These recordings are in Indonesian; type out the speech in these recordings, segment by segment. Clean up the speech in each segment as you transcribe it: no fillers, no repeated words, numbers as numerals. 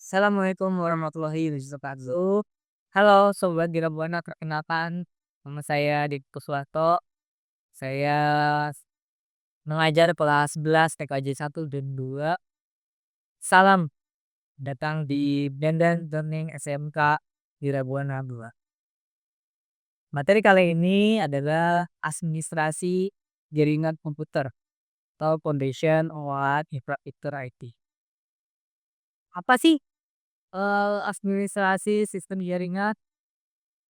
Assalamualaikum warahmatullahi wabarakatuh. Halo Sobat Girabuana, perkenalkan nama saya Dik Kuswanto. Saya mengajar kelas 11 TKJ 1 dan 2. Salam datang di Dandan Learning SMK Girabuana 2. Materi kali ini adalah administrasi jaringan komputer atau Foundation of Infrastructure IT. Apa sih administrasi sistem jaringan?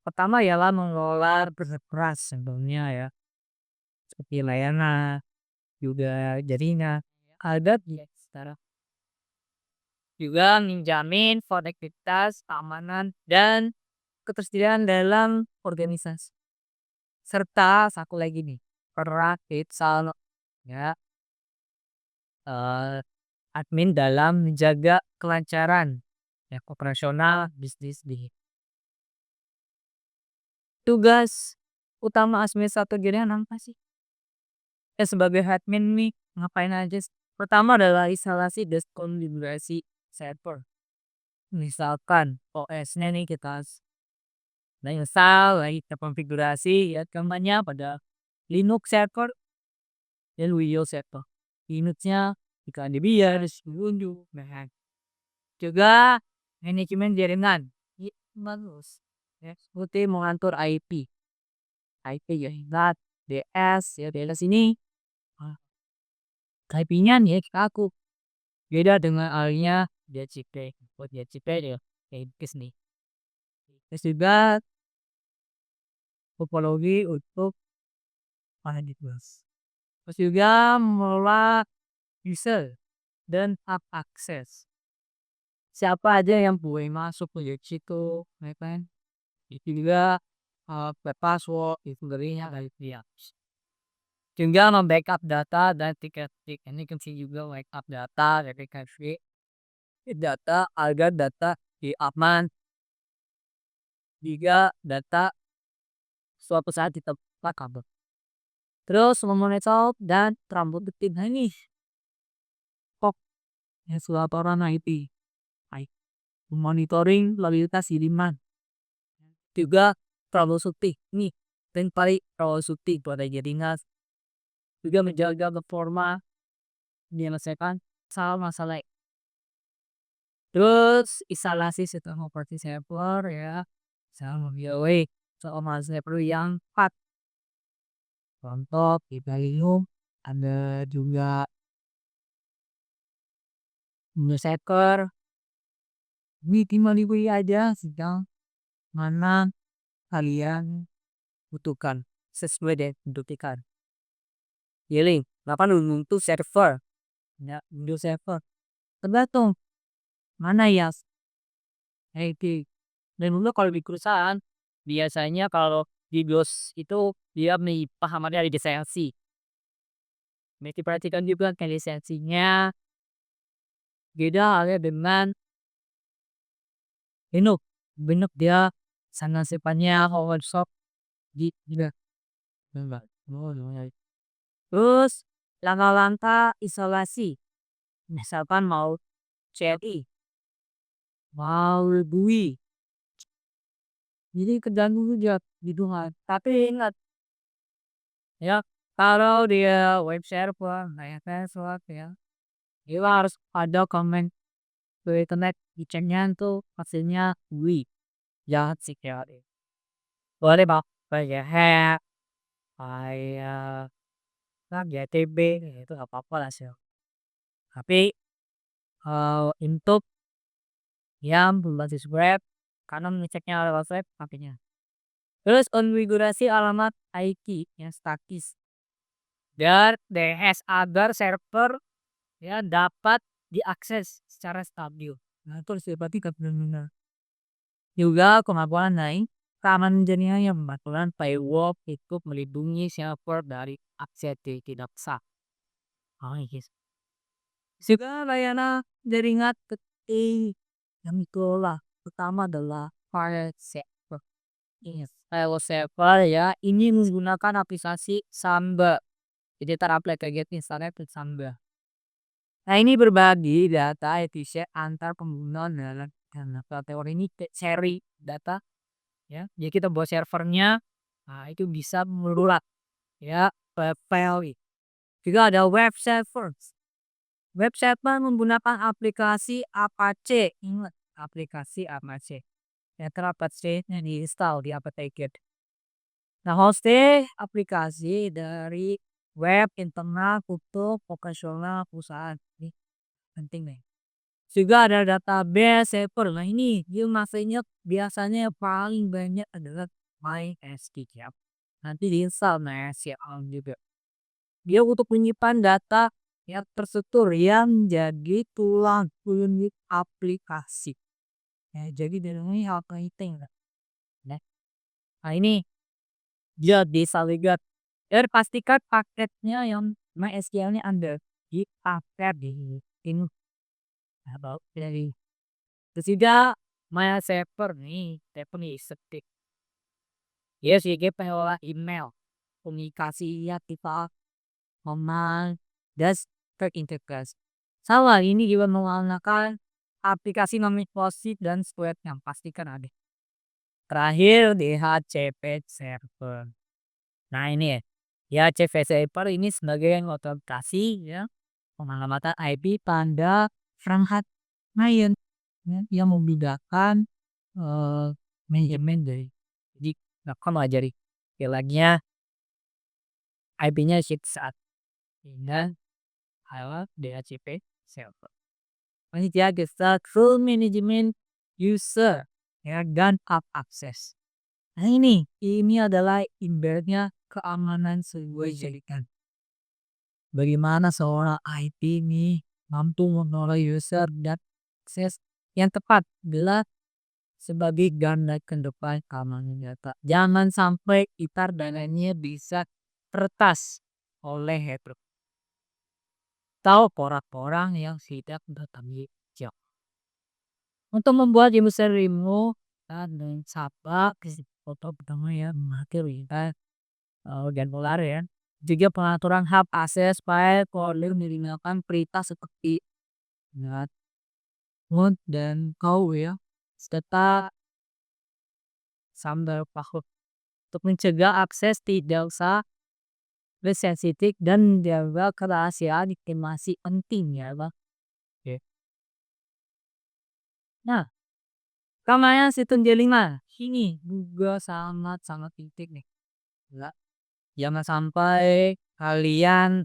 Pertama ialah mengelola beras contohnya ya, seperti layanan, juga jaringan, adat ya secara juga menjamin konektivitas, keamanan, dan ketersediaan dalam organisasi. Serta satu lagi nih, peran Itsan ya, eee, admin dalam menjaga kelancaran ya operasional bisnis di tugas utama administrator jaringan apa sih? Sebagai admin nih, ngapain aja sih? Pertama adalah instalasi dan konfigurasi server. Misalkan OS-nya nih udah install, lagi kita konfigurasi ya contohnya pada Linux server dan Windows server. Linux-nya jika ada BIOS, diunduh. Nah, juga manajemen jaringan. Iya, bagus. Ya, seperti mengatur IP ya ingat DS ya DS ini IP-nya nih ya aku beda dengan halnya DHCP. Buat DHCP ya kayak Inggris nih. Terus juga topologi untuk Panadibus. Terus juga mengelola user dan hak akses. Siapa aja yang boleh masuk ke situ, ya kan? Itu juga password itu dari dia. Juga membackup data dan tiket ini kan sih juga backup data dari cache data agar data aman juga data suatu saat di tempat kabel. Terus memonitor dan troubleshooting ini kok yang laporan IT. Baik. Monitoring lalu-lintas kiriman. Juga troubleshooting. Nih, dan paling troubleshooting pada jaringan. Juga menjaga performa menyelesaikan masalah. Terus instalasi sistem operating server ya. Sama BOE soal server yang 4. Contoh Tiberium, ada juga Windows Hacker. Ini tinggal dibeli aja sedang mana kalian butuhkan sesuai dengan kebutuhan. Pilih, kenapa untuk server? Ya, Windows Server. Tergantung mana ya? IT. Dan dulu kalau di perusahaan biasanya kalau di BIOS itu dia pahamannya ada lisensi. Diperhatikan juga kan lisensinya beda halnya dengan Linux. Linux dia sangat sifatnya open source juga. Terus langkah-langkah isolasi. Misalkan mau CLI, mau GUI. Jadi tergantung juga gitu kan. Tapi ingat ya kalau dia web server kayak Facebook ya, dia harus ada komen ke internet diceknya tuh hasilnya GUI. Jangan security. Boleh bang, kayak hack, kayak JTB itu gak apa-apa lah sih. Tapi untuk yang berbasis web karena ngeceknya lewat web pakainya. Terus konfigurasi alamat IP yang statis dan DS agar server ya dapat diakses secara stabil. Nah, itu harus diperhatikan benar-benar. Juga kemampuan naik keamanan jaringan yang membantukan firewall itu melindungi server dari akses yang tidak sah. Guys. Juga layanan jaringan penting yang dikelola pertama adalah file server. Yes. File server ya ini menggunakan aplikasi Samba. Jadi teraplikasi internet ke Samba. Nah, ini berbagi data efisien antar pengguna dalam teori ini seri data ya. Jadi kita buat servernya, nah itu bisa melulat ya ke file. Juga ada web servers. Web server menggunakan aplikasi Apache. Ingat aplikasi Apache. Ya Apache-nya diinstal di Apache Kit. Nah, hosting aplikasi dari web internal untuk profesional perusahaan. Ini penting nih. Juga ada database server. Nah, ini dia masanya biasanya yang paling banyak adalah MySQL. Nanti diinstal MySQL juga. Dia untuk menyimpan data yang terstruktur yang jadi tulang punggung aplikasi. Ya, jadi ini hal penting. Nah, ini dia bisa lihat. Dan pastikan paketnya yang MySQL-nya Anda dipakai di ini. Atau dari ketiga, MySQL nih, nih setik. Ya, sebagai pengelola email, komunikasi ya kita command, dan terintegrasi. Salah ini juga menggunakan aplikasi Microsoft dan Squid yang pastikan ada. Terakhir DHCP server. Nah, ini ya. DHCP server ini sebagai otorientasi ya pengamatan IP pada perangkat lain ya, yang membedakan manajemen dari jadi akan mengajari istilahnya IP-nya shift saat dengan alat DHCP server. Panitia gestar full management user ya dan app access. Nah, ini adalah ibaratnya keamanan sebuah jaringan. Bagaimana seorang IT ini mampu mengelola user dan akses yang tepat bila sebagai garda terdepan keamanan data. Jangan sampai kita dananya bisa retas oleh hacker atau orang-orang yang tidak bertanggung jawab. Untuk membuat user remote dan sabar foto pertama ya mengakhiri dan polar ya. Juga pengaturan hub akses file koordinir menggunakan perintah seperti mod dan kau ya serta sambal paku untuk mencegah akses tidak usah sensitif dan menjaga kerahasiaan informasi penting ya bang. Oke. Nah, keamanan sistem jaringan ini juga sangat sangat penting nih. Ya, jangan sampai kalian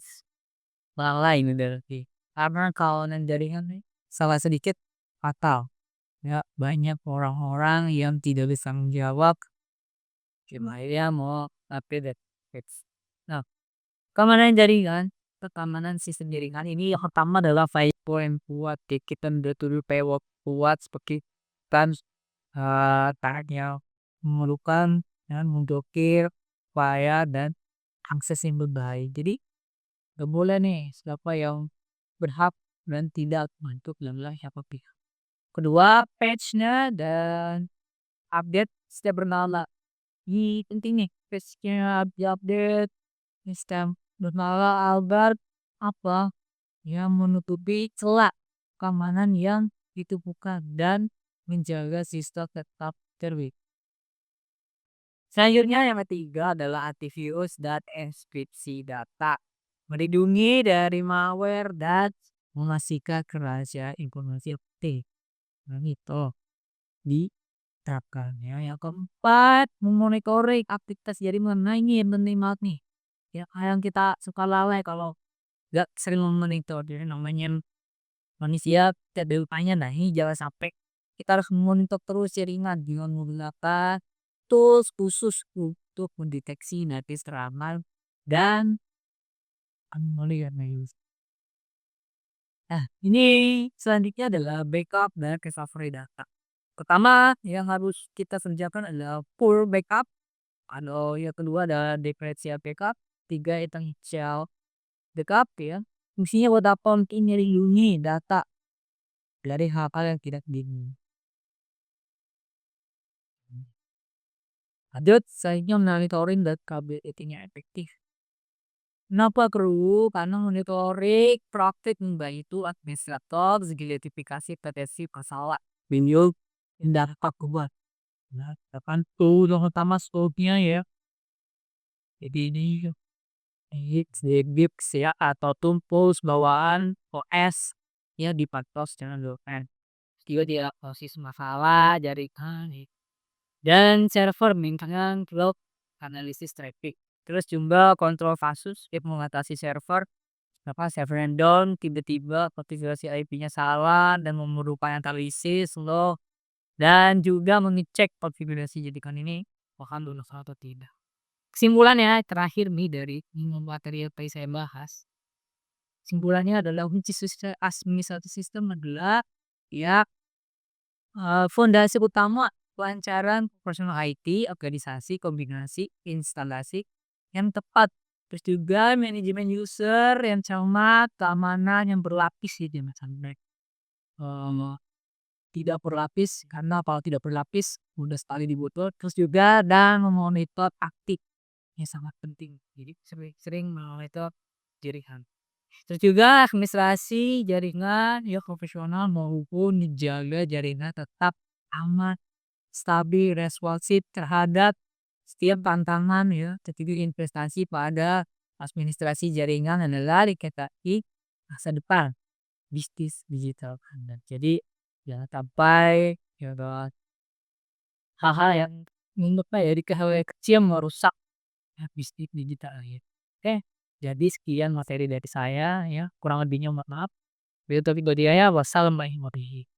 lalai nih berarti. Karena kawanan jaringan nih salah sedikit fatal. Ya, banyak orang-orang yang tidak bisa menjawab gimana ya mau update fix. Nah, keamanan jaringan, keamanan sistem jaringan ini yang pertama adalah firewall yang kuat. Jadi kita betul firewall kuat seperti kan tagnya memerlukan dan memblokir file dan akses yang berbahaya. Jadi gak boleh nih siapa yang berhak dan tidak masuk dalam siapa pihak. Kedua, patch-nya dan update setiap berkala. Ini penting nih, patch-nya update sistem berkala agar apa yang menutupi celah keamanan yang ditemukan dan menjaga sistem tetap terwik. Selanjutnya yang ketiga adalah antivirus dan enkripsi data. Melindungi dari malware dan memastikan kerahasiaan informasi penting. Nah, itu diterapkannya. Yang keempat, memonitoring aktivitas jaringan. Nah, ini yang penting banget nih. Ya, yang kita suka lalai kalau gak sering memonitor. Jadi namanya manusia tidak berupaya. Nah, ini jangan sampai kita harus memonitor terus jaringan dengan menggunakan tools khusus untuk mendeteksi nanti serangan dan anomaly yang Nah, ini selanjutnya adalah backup dan recovery data. Pertama yang harus kita kerjakan adalah full backup. Atau yang kedua adalah differential backup. Tiga essential backup ya. Fungsinya buat apa? Untuk melindungi data dari hal-hal yang tidak diinginkan. Lanjut, selanjutnya monitoring dan stability-nya efektif. Kenapa perlu? Karena monitoring praktik membantu administrator mengidentifikasi potensi masalah. Beliau tindak buat. Nah, kan tuh yang utama scope-nya ya. Jadi ini Gigs ya atau tools bawaan OS ya dipantau secara dosen. Juga diagnosis masalah jaringan dan server maintenance log analisis traffic. Terus juga kontrol kasus ya mengatasi server server yang down tiba-tiba konfigurasi IP-nya salah dan memerlukan analisis log dan juga mengecek konfigurasi jaringan ini apakah lulus atau tidak. Kesimpulannya terakhir nih dari materi yang tadi saya bahas. Kesimpulannya adalah kunci sukses administrasi sistem adalah ya fondasi utama kelancaran operasional IT, organisasi, kombinasi, instalasi yang tepat. Terus juga manajemen user yang cermat, keamanan yang berlapis ya jangan sampai eh, tidak berlapis karena kalau tidak berlapis mudah sekali dibobol. Terus juga dan memonitor aktif yang sangat penting. Jadi sering-sering memonitor jaringan. Terus juga administrasi jaringan ya profesional maupun menjaga jaringan tetap aman, stabil, responsif terhadap setiap tantangan ya. Jadi investasi pada administrasi jaringan adalah diketahui masa depan bisnis digital Anda. Jadi jangan sampai ya hal-hal yang menurut saya di hal yang kecil merusak ya, bisnis digital ya. Oke, jadi sekian materi dari saya ya. Kurang lebihnya mohon maaf. Bila taufiq wal hidayah. Wassalamu warahmatullahi